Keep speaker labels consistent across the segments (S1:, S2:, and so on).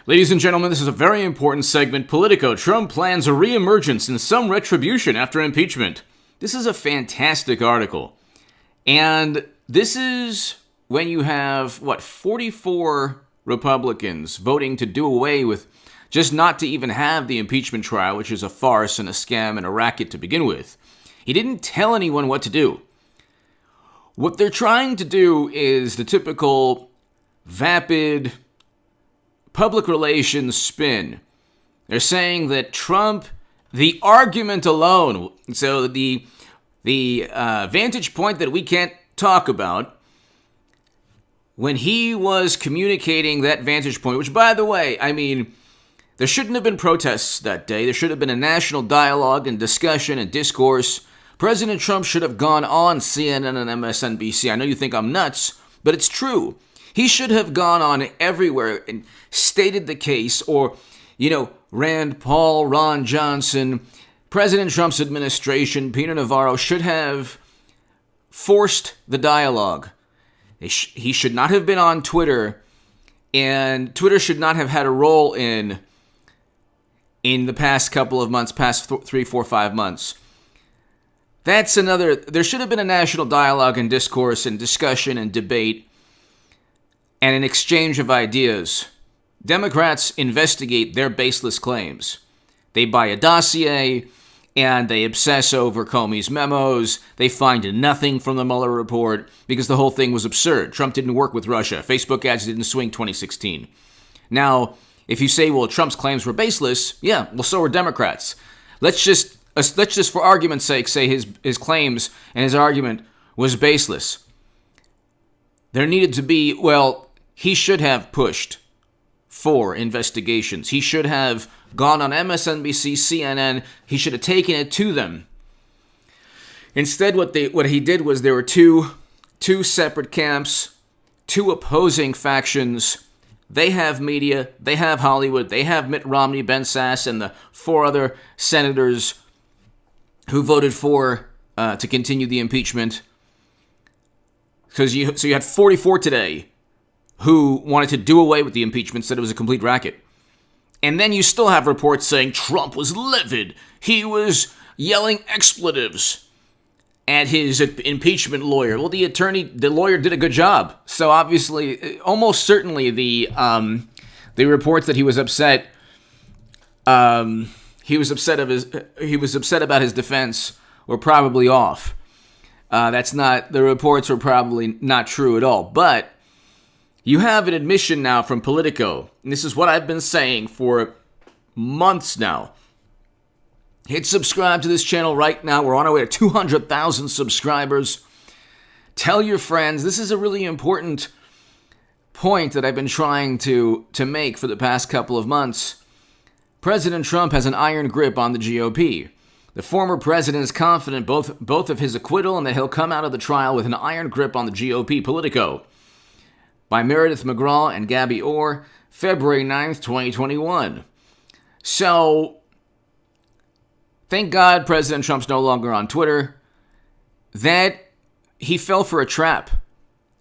S1: Ladies and gentlemen, this is a very important segment. Politico, Trump plans a reemergence and some retribution after impeachment. This is a fantastic article. And this is when you have, 44 Republicans voting to do away with, just not to even have the impeachment trial, which is a farce and a scam and a racket to begin with. He didn't tell anyone what to do. What they're trying to do is the typical vapid public relations spin. They're saying that Trump, the argument alone, so the vantage point that we can't talk about, when he was communicating that vantage point, which, by the way, I mean, there shouldn't have been protests that day. There should have been a national dialogue and discussion and discourse. President Trump should have gone on CNN and MSNBC. I know you think I'm nuts, but it's true. He should have gone on everywhere and stated the case, or, Rand Paul, Ron Johnson, President Trump's administration, Peter Navarro should have forced the dialogue. He should not have been on Twitter, and Twitter should not have had a role in the past couple of months, past 3, 4, 5 months. There should have been a national dialogue and discourse and discussion and debate and an exchange of ideas. Democrats investigate their baseless claims. They buy a dossier and they obsess over Comey's memos. They find nothing from the Mueller report because the whole thing was absurd. Trump didn't work with Russia. Facebook ads didn't swing 2016. Now, if you say, well, Trump's claims were baseless, yeah, well, so were Democrats. Let's just for argument's sake say his claims and his argument was baseless. There needed to be, he should have pushed for investigations. He should have gone on MSNBC, CNN. He should have taken it to them. Instead, what he did was there were two separate camps, two opposing factions. They have media, they have Hollywood, they have Mitt Romney, Ben Sasse, and the 4 other senators who voted for to continue the impeachment. So you had 44 today who wanted to do away with the impeachment, said it was a complete racket. And then you still have reports saying Trump was livid. He was yelling expletives at his impeachment lawyer. Well, the lawyer did a good job. So obviously, almost certainly the reports that he was upset about his defense were probably off. The reports were probably not true at all. But you have an admission now from Politico, and this is what I've been saying for months now. Hit subscribe to this channel right now. We're on our way to 200,000 subscribers. Tell your friends. This is a really important point that I've been trying to make for the past couple of months. President Trump has an iron grip on the GOP. The former president is confident both of his acquittal and that he'll come out of the trial with an iron grip on the GOP. Politico, by Meredith McGraw and Gabby Orr, February 9th, 2021. So, thank God President Trump's no longer on Twitter. That he fell for a trap.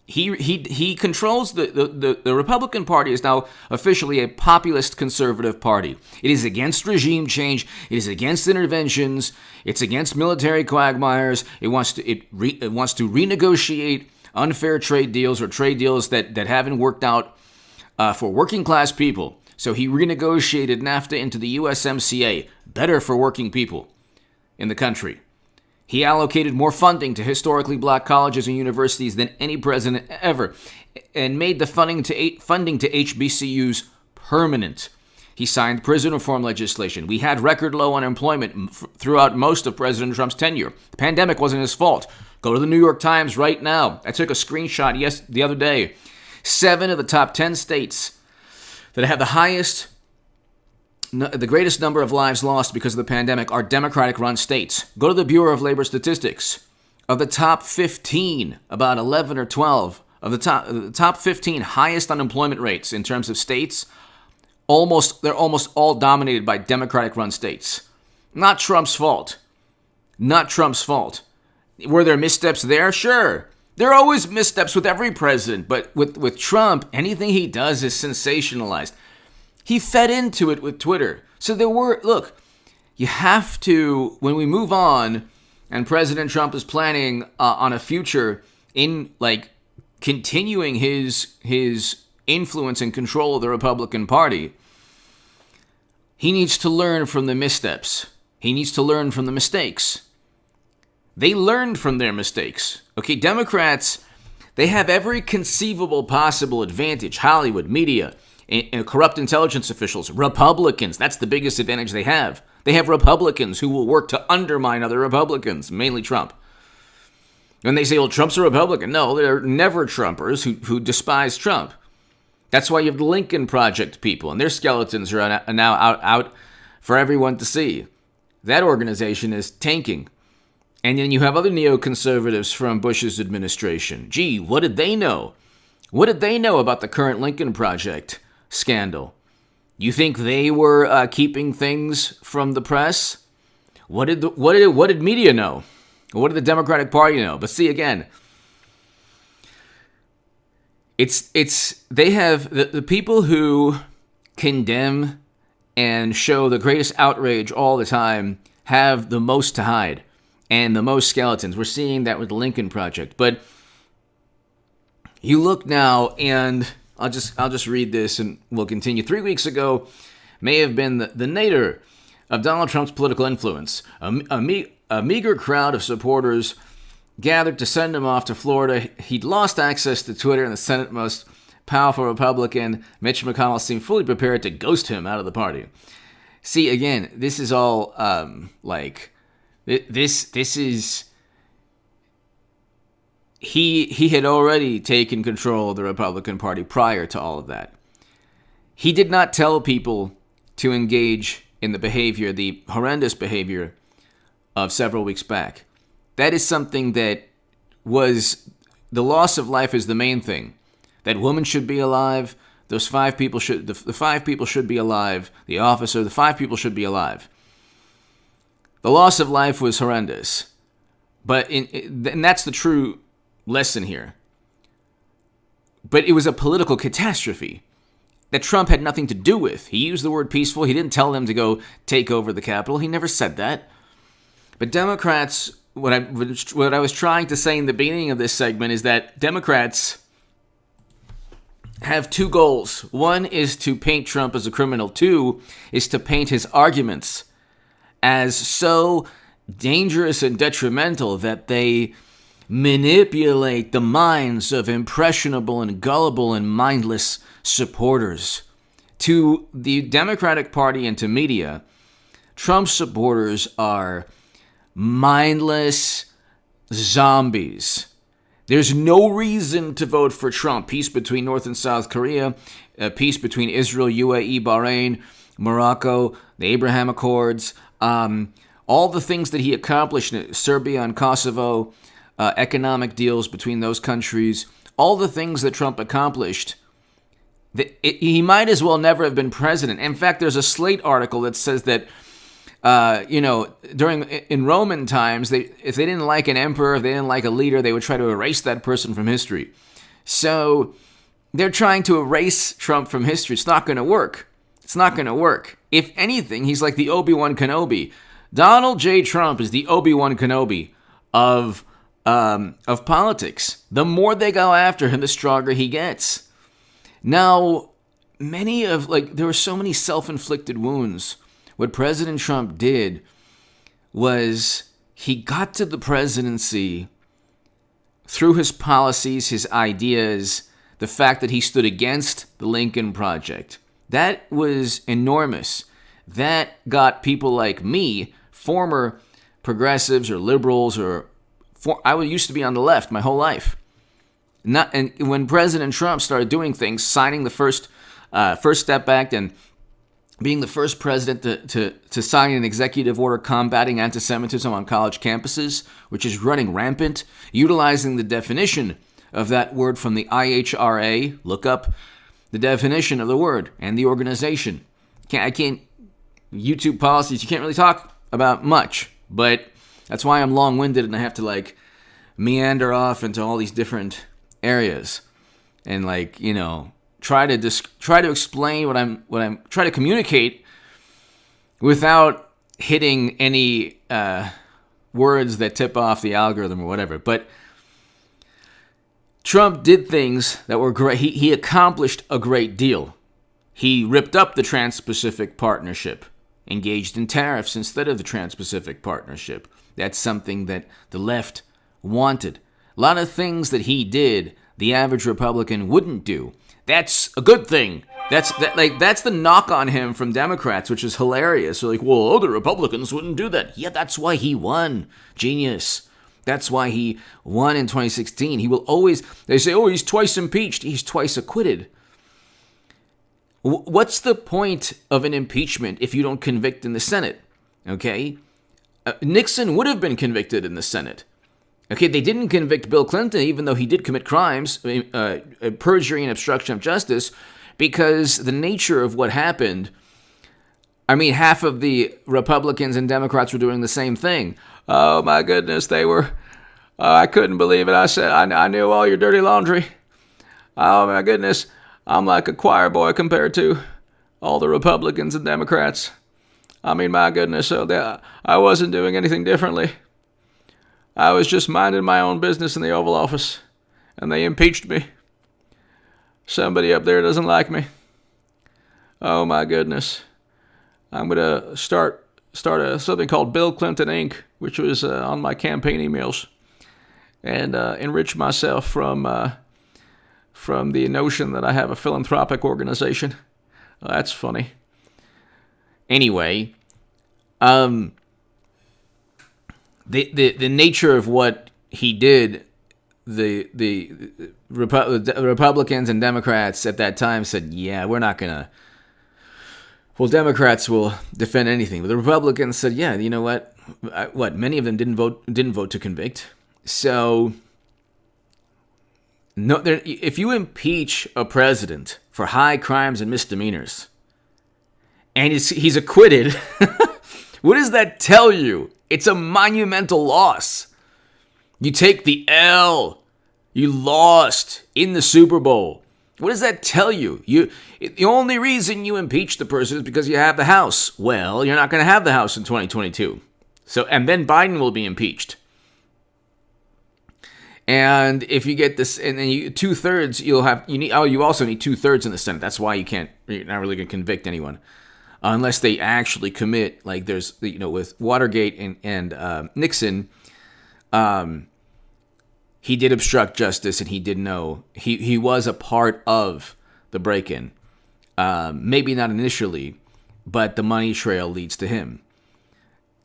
S1: He controls the Republican Party is now officially a populist conservative party. It is against regime change. It is against interventions. It's against military quagmires. It wants to renegotiate unfair trade deals or trade deals that haven't worked out for working class people. So he renegotiated NAFTA into the USMCA, better for working people in the country. He allocated more funding to historically black colleges and universities than any president ever, and made the funding to HBCUs permanent. He signed prison reform legislation. We had record low unemployment throughout most of President Trump's tenure. The pandemic wasn't his fault. Go to the New York Times right now. I took a screenshot the other day. 7 of the top 10 states that have the greatest number of lives lost because of the pandemic are Democratic-run states. Go to the Bureau of Labor Statistics. Of the top 15, about 11 or 12, of the top 15 highest unemployment rates in terms of states, they're almost all dominated by Democratic-run states. Not Trump's fault. Not Trump's fault. Were there missteps there? Sure. There are always missteps with every president, but with Trump, anything he does is sensationalized. He fed into it with Twitter. So look, you have to, when we move on, and President Trump is planning on a future in, like, continuing his influence and control of the Republican Party, he needs to learn from the missteps. He needs to learn from the mistakes. They learned from their mistakes. Okay, Democrats, they have every conceivable possible advantage. Hollywood, media, corrupt intelligence officials, Republicans, that's the biggest advantage they have. They have Republicans who will work to undermine other Republicans, mainly Trump. When they say, well, Trump's a Republican. No, they're never Trumpers who despise Trump. That's why you have the Lincoln Project people, and their skeletons are now out for everyone to see. That organization is tanking. And then you have other neoconservatives from Bush's administration. Gee, what did they know? What did they know about the current Lincoln Project scandal? You think they were keeping things from the press? What did media know? What did the Democratic Party know? But see, again, they have the people who condemn and show the greatest outrage all the time have the most to hide and the most skeletons. We're seeing that with the Lincoln Project. But you look now, and I'll just read this and we'll continue. 3 weeks ago may have been the nadir of Donald Trump's political influence. A meager crowd of supporters gathered to send him off to Florida. He'd lost access to Twitter, and the Senate most powerful Republican, Mitch McConnell, seemed fully prepared to ghost him out of the party. See, again, this is all this is... He had already taken control of the Republican Party prior to all of that. He did not tell people to engage in the behavior, the horrendous behavior of several weeks back. That is something that was, the loss of life is the main thing. That woman should be alive. Those 5 people should, the 5 people should be alive. The officer, the 5 people should be alive. The loss of life was horrendous. And that's the true lesson here. But it was a political catastrophe that Trump had nothing to do with. He used the word peaceful. He didn't tell them to go take over the Capitol. He never said that. But Democrats, what I was trying to say in the beginning of this segment is that Democrats have 2 goals. One is to paint Trump as a criminal. 2 is to paint his arguments as so dangerous and detrimental that they manipulate the minds of impressionable and gullible and mindless supporters. To the Democratic Party and to media, Trump supporters are mindless zombies. There's no reason to vote for Trump. Peace between North and South Korea, peace between Israel, UAE, Bahrain, Morocco, the Abraham Accords, all the things that he accomplished in Serbia and Kosovo, economic deals between those countries, all the things that Trump accomplished, he might as well never have been president. In fact, there's a Slate article that says that, in Roman times, if they didn't like an emperor, if they didn't like a leader, they would try to erase that person from history. So they're trying to erase Trump from history. It's not going to work. It's not going to work. If anything, he's like the Obi-Wan Kenobi. Donald J. Trump is the Obi-Wan Kenobi of politics. The more they go after him, the stronger he gets. Now, there were so many self-inflicted wounds. What President Trump did was he got to the presidency through his policies, his ideas, the fact that he stood against the Lincoln Project. That was enormous. That got people like me, former progressives or liberals, I used to be on the left my whole life. And when President Trump started doing things, signing the First Step Act and being the first president to sign an executive order combating anti-Semitism on college campuses, which is running rampant, utilizing the definition of that word from the IHRA, look up the definition of the word and the organization. YouTube policies, you can't really talk about much, but that's why I'm long-winded and I have to meander off into all these different areas and try to explain what I'm trying to communicate without hitting any words that tip off the algorithm or whatever. But Trump did things that were great. He accomplished a great deal. He ripped up the Trans-Pacific Partnership, engaged in tariffs instead of the Trans-Pacific Partnership. That's something that the left wanted. A lot of things that he did, the average Republican wouldn't do. That's a good thing. That's the knock on him from Democrats, which is hilarious. They're like, well, other Republicans wouldn't do that. Yeah, that's why he won. Genius. That's why he won in 2016. He will always, they say, oh, he's twice impeached. He's twice acquitted. What's the point of an impeachment if you don't convict in the Senate? Okay? Nixon would have been convicted in the Senate. Okay, they didn't convict Bill Clinton, even though he did commit crimes, perjury and obstruction of justice, because the nature of what happened, I mean, half of the Republicans and Democrats were doing the same thing. Oh, my goodness, they were, I couldn't believe it. I said, I knew all your dirty laundry. Oh, my goodness, I'm like a choir boy compared to all the Republicans and Democrats. I mean, my goodness, I wasn't doing anything differently. I was just minding my own business in the Oval Office, and they impeached me. Somebody up there doesn't like me. Oh, my goodness. I'm going to start something called Bill Clinton Inc., which was on my campaign emails, and enrich myself from the notion that I have a philanthropic organization. That's funny. Anyway, the nature of what he did, the Republicans and Democrats at that time said, yeah, we're not going to. Well, Democrats will defend anything, but the Republicans said, yeah, you know what? Many of them didn't vote to convict. So, no, if you impeach a president for high crimes and misdemeanors, and he's acquitted, what does that tell you? It's a monumental loss. You take the L. You lost in the Super Bowl. What does that tell you? The only reason you impeach the person is because you have the House. Well, you're not going to have the House in 2022. And then Biden will be impeached. And if you get this, and then 2/3, you also need 2/3 in the Senate. That's why you're not really going to convict anyone. Unless they actually commit, like there's, with Watergate and Nixon, he did obstruct justice, and he did know he was a part of the break-in. Maybe not initially, but the money trail leads to him.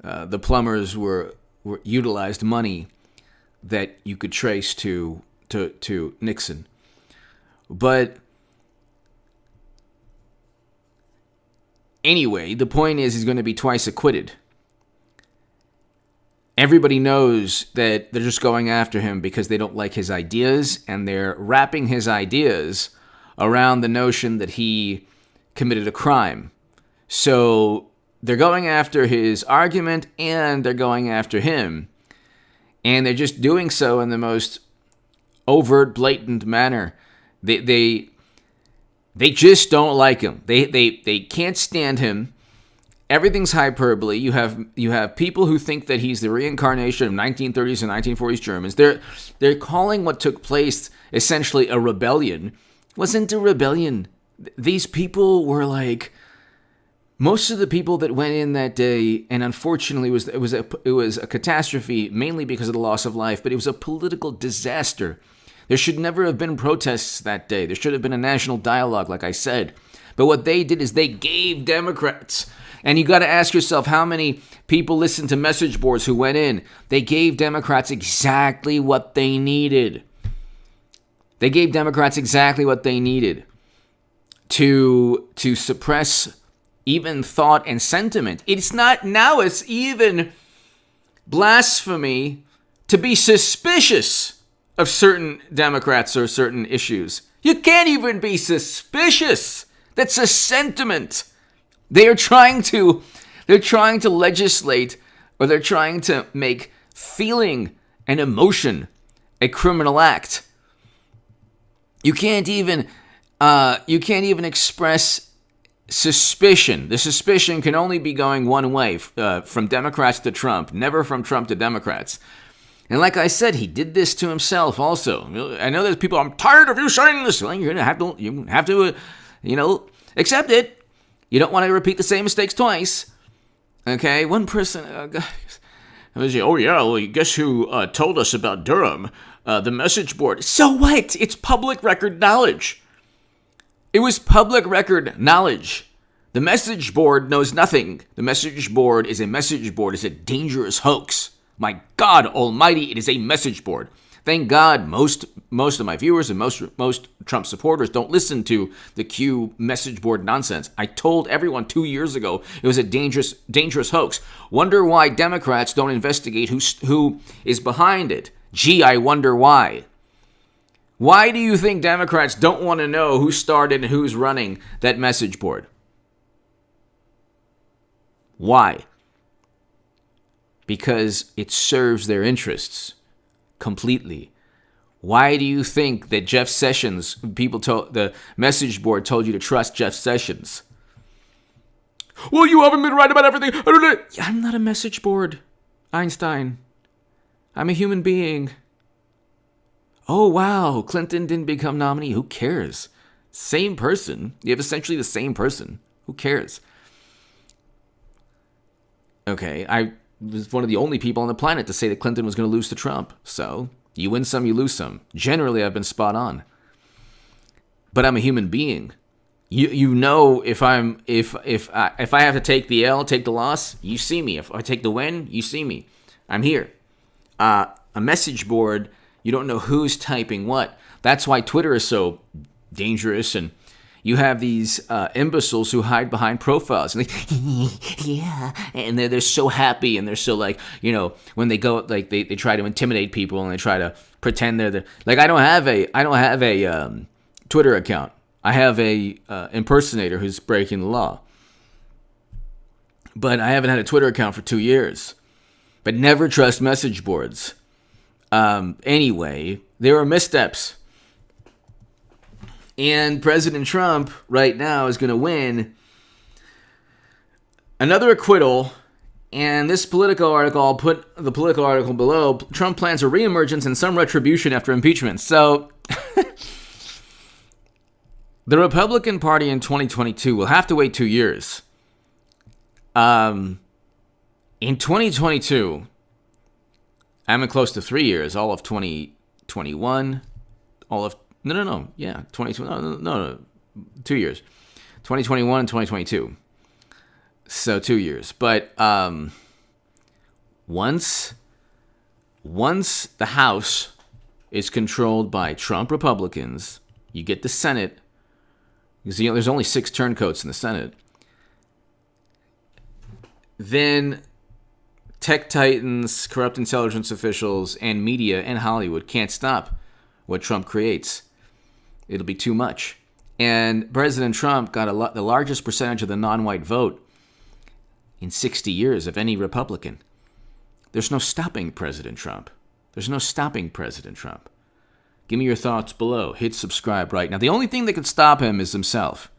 S1: The plumbers were utilized money that you could trace to Nixon, but. Anyway, the point is he's going to be twice acquitted. Everybody knows that they're just going after him because they don't like his ideas, and they're wrapping his ideas around the notion that he committed a crime. So they're going after his argument, and they're going after him. And they're just doing so in the most overt, blatant manner. They just don't like him. They can't stand him. Everything's hyperbole. You have people who think that he's the reincarnation of 1930s and 1940s Germans. They're calling what took place essentially a rebellion. It wasn't a rebellion. These people were like most of the people that went in that day, and unfortunately it was a catastrophe mainly because of the loss of life, but it was a political disaster. There should never have been protests that day. There should have been a national dialogue, like I said. But what they did is they gave Democrats, and you got to ask yourself how many people listened to message boards who went in. They gave Democrats exactly what they needed. They gave Democrats exactly what they needed to suppress even thought and sentiment. It's even blasphemy to be suspicious of certain Democrats or certain issues. You can't even be suspicious. That's a sentiment. They're trying to legislate, or they're trying to make feeling and emotion a criminal act. You can't even You can't even express suspicion. The suspicion can only be going one way, from Democrats to Trump, never from Trump to Democrats. And like I said, he did this to himself also. I know there's people, I'm tired of you saying this. Well, you're going to have to, accept it. You don't want to repeat the same mistakes twice. Okay, one person, oh yeah, well, guess who told us about Durham? The message board. So what? It's public record knowledge. It was public record knowledge. The message board knows nothing. The message board is a message board. It's a dangerous hoax. My God almighty, it is a message board. Thank God most of my viewers and most Trump supporters don't listen to the Q message board nonsense. I told everyone 2 years ago it was a dangerous hoax. Wonder why Democrats don't investigate who is behind it. Gee, I wonder why. Why do you think Democrats don't want to know who started and who's running that message board? Why? Because it serves their interests completely. Why do you think that Jeff Sessions, the message board told you to trust Jeff Sessions? Well, you haven't been right about everything. I'm not a message board, Einstein. I'm a human being. Oh, wow, Clinton didn't become nominee. Who cares? Same person. You have essentially the same person. Who cares? Okay, I was one of the only people on the planet to say that Clinton was going to lose to Trump. So, you win some, you lose some. Generally, I've been spot on. But I'm a human being. You know, if I have to take the L, take the loss, you see me. If I take the win, you see me. I'm here. A message board, you don't know who's typing what. That's why Twitter is so dangerous, and you have these imbeciles who hide behind profiles. And yeah, and they're so happy, and they're so when they go, they try to intimidate people, and they try to pretend they're I don't have a Twitter account. I have a impersonator who's breaking the law. But I haven't had a Twitter account for 2 years. But never trust message boards. Anyway, there are missteps. And President Trump right now is going to win another acquittal. And this Politico article, I'll put the Politico article below. Trump plans a reemergence and some retribution after impeachment. So the Republican Party in 2022 will have to wait 2 years. In 2022, I'm in close to 3 years, all of 2021, all of 2 years, 2021 and 2022. So 2 years. But once the House is controlled by Trump Republicans, you get the Senate, because there's only 6 turncoats in the Senate. Then tech titans, corrupt intelligence officials, and media and Hollywood can't stop what Trump creates. It'll be too much. And President Trump got the largest percentage of the non-white vote in 60 years of any Republican. There's no stopping President Trump. There's no stopping President Trump. Give me your thoughts below. Hit subscribe right now. The only thing that could stop him is himself.